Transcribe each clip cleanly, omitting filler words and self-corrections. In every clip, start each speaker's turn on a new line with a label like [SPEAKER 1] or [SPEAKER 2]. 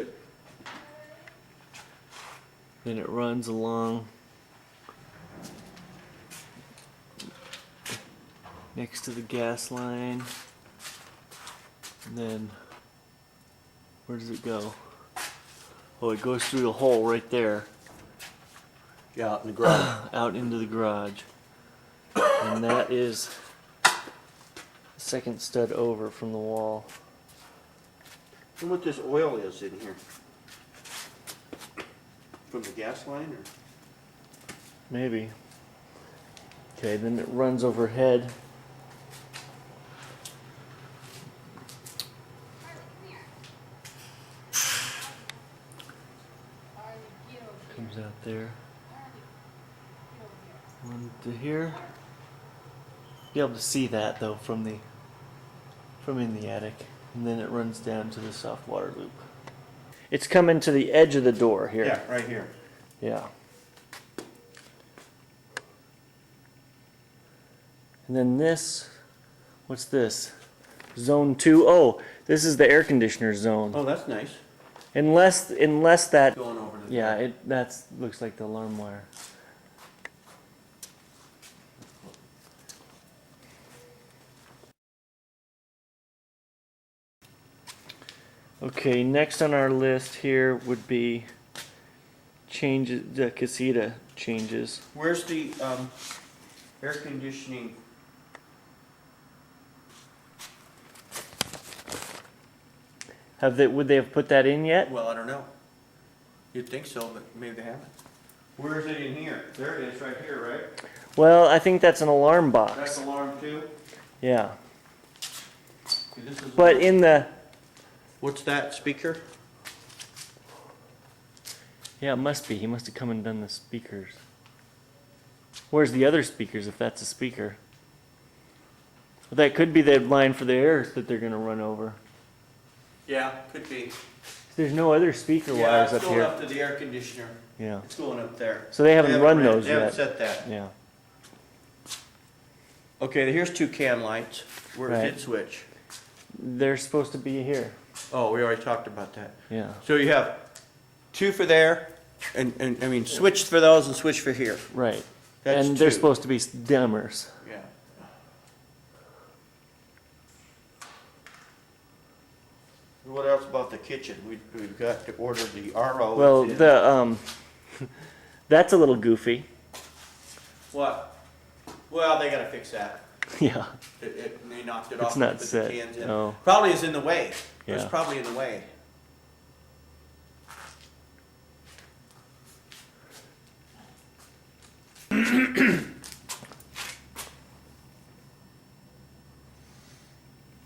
[SPEAKER 1] Good.
[SPEAKER 2] Then it runs along next to the gas line. And then where does it go? Oh, it goes through the hole right there.
[SPEAKER 1] Yeah, out in the garage.
[SPEAKER 2] Out into the garage. And that is the second stud over from the wall.
[SPEAKER 1] And what this oil is in here? From the gas line, or?
[SPEAKER 2] Maybe. Okay, then it runs overhead. Comes out there. Run to here. Be able to see that though from in the attic. And then it runs down to the soft water loop. It's coming to the edge of the door here.
[SPEAKER 1] Yeah, right here.
[SPEAKER 2] Yeah. And then this, what's this? Zone 2. Oh, this is the air conditioner zone.
[SPEAKER 1] Oh, that's nice.
[SPEAKER 2] Unless that,
[SPEAKER 1] Going over to the
[SPEAKER 2] yeah, that's looks like the alarm wire. Okay, next on our list here would be changes, the casita changes.
[SPEAKER 1] Where's the air conditioning?
[SPEAKER 2] Would they have put that in yet?
[SPEAKER 1] Well, I don't know. You'd think so, but maybe they haven't. Where is it in here? There it is, right here, right?
[SPEAKER 2] Well, I think that's an alarm box.
[SPEAKER 1] That's alarm too?
[SPEAKER 2] Yeah.
[SPEAKER 1] Okay, this is
[SPEAKER 2] But in the,
[SPEAKER 1] what's that, speaker?
[SPEAKER 2] yeah, it must be. He must have come and done the speakers. Where's the other speakers if that's a speaker? Well, that could be the line for the air that they're going to run over.
[SPEAKER 1] Yeah, could be.
[SPEAKER 2] There's no other speaker
[SPEAKER 1] Yeah,
[SPEAKER 2] wires
[SPEAKER 1] it's
[SPEAKER 2] up
[SPEAKER 1] going
[SPEAKER 2] here.
[SPEAKER 1] up to the air conditioner.
[SPEAKER 2] Yeah.
[SPEAKER 1] It's going up there.
[SPEAKER 2] So they haven't run those
[SPEAKER 1] They haven't
[SPEAKER 2] yet.
[SPEAKER 1] set that.
[SPEAKER 2] Yeah.
[SPEAKER 1] Okay, here's two can lights. Where's
[SPEAKER 2] Right.
[SPEAKER 1] it switch?
[SPEAKER 2] They're supposed to be here.
[SPEAKER 1] Oh, we already talked about that.
[SPEAKER 2] Yeah.
[SPEAKER 1] So you have two for there, and I mean, switch for those and switch for here.
[SPEAKER 2] Right.
[SPEAKER 1] That's
[SPEAKER 2] And they're
[SPEAKER 1] two.
[SPEAKER 2] supposed to be dimmers.
[SPEAKER 1] Yeah. What else about the kitchen? We've got to order the RO.
[SPEAKER 2] Well, that's a little goofy.
[SPEAKER 1] What? Well, they gotta fix that.
[SPEAKER 2] Yeah.
[SPEAKER 1] They knocked it
[SPEAKER 2] It's
[SPEAKER 1] off.
[SPEAKER 2] not
[SPEAKER 1] and put
[SPEAKER 2] set.
[SPEAKER 1] the cans in.
[SPEAKER 2] No.
[SPEAKER 1] Probably is in the way. It's
[SPEAKER 2] Yeah.
[SPEAKER 1] probably in the way.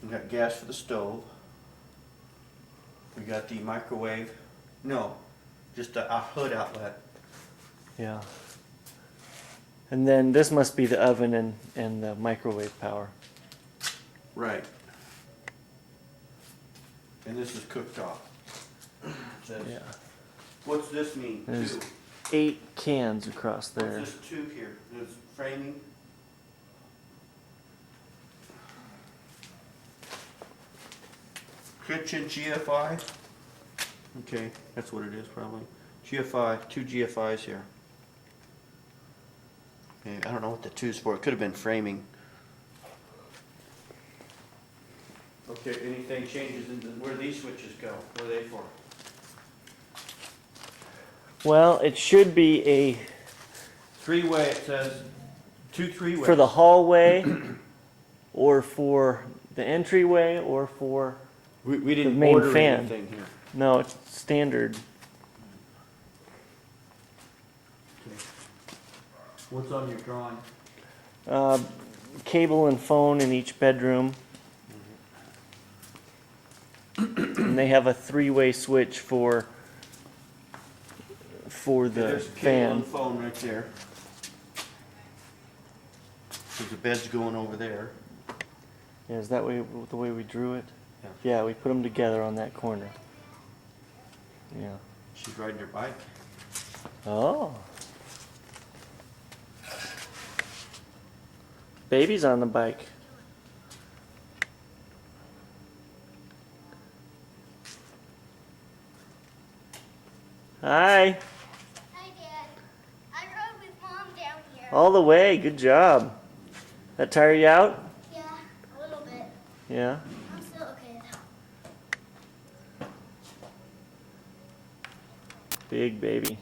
[SPEAKER 1] We got gas for the stove. We got the microwave. No, just a hood outlet.
[SPEAKER 2] Yeah. And then this must be the oven and the microwave power.
[SPEAKER 1] Right. And this is cooked off. Says-
[SPEAKER 2] Yeah.
[SPEAKER 1] What's this mean?
[SPEAKER 2] There's
[SPEAKER 1] Two.
[SPEAKER 2] 8 cans across there.
[SPEAKER 1] What's this tube here? This framing? Kitchen GFI? Okay, that's what it is probably. GFI, two GFIs here. Okay, I don't know what the two's for. It could have been framing. Okay, anything changes in where these switches go? What are they for?
[SPEAKER 2] Well, it should be a
[SPEAKER 1] Three-way, it says, two three-ways.
[SPEAKER 2] for the hallway or for the entryway or for,
[SPEAKER 1] We didn't
[SPEAKER 2] main
[SPEAKER 1] order
[SPEAKER 2] fan.
[SPEAKER 1] anything here.
[SPEAKER 2] no, it's standard.
[SPEAKER 1] Okay. What's on your drawing?
[SPEAKER 2] Cable and phone in each bedroom. And they have a 3-way switch for the
[SPEAKER 1] There's a cable
[SPEAKER 2] fan.
[SPEAKER 1] and phone right there. There's a bed's going over there.
[SPEAKER 2] Yeah, is that the way we drew it?
[SPEAKER 1] Yeah.
[SPEAKER 2] Yeah, we put them together on that corner. Yeah.
[SPEAKER 1] She's riding her bike.
[SPEAKER 2] Oh. Baby's on the bike. Hi.
[SPEAKER 3] Hi, Dad. I rode with Mom down here.
[SPEAKER 2] All the way. Good job. That tire you out?
[SPEAKER 3] Yeah, a little bit.
[SPEAKER 2] Yeah.
[SPEAKER 3] I'm still okay though.
[SPEAKER 2] Big baby.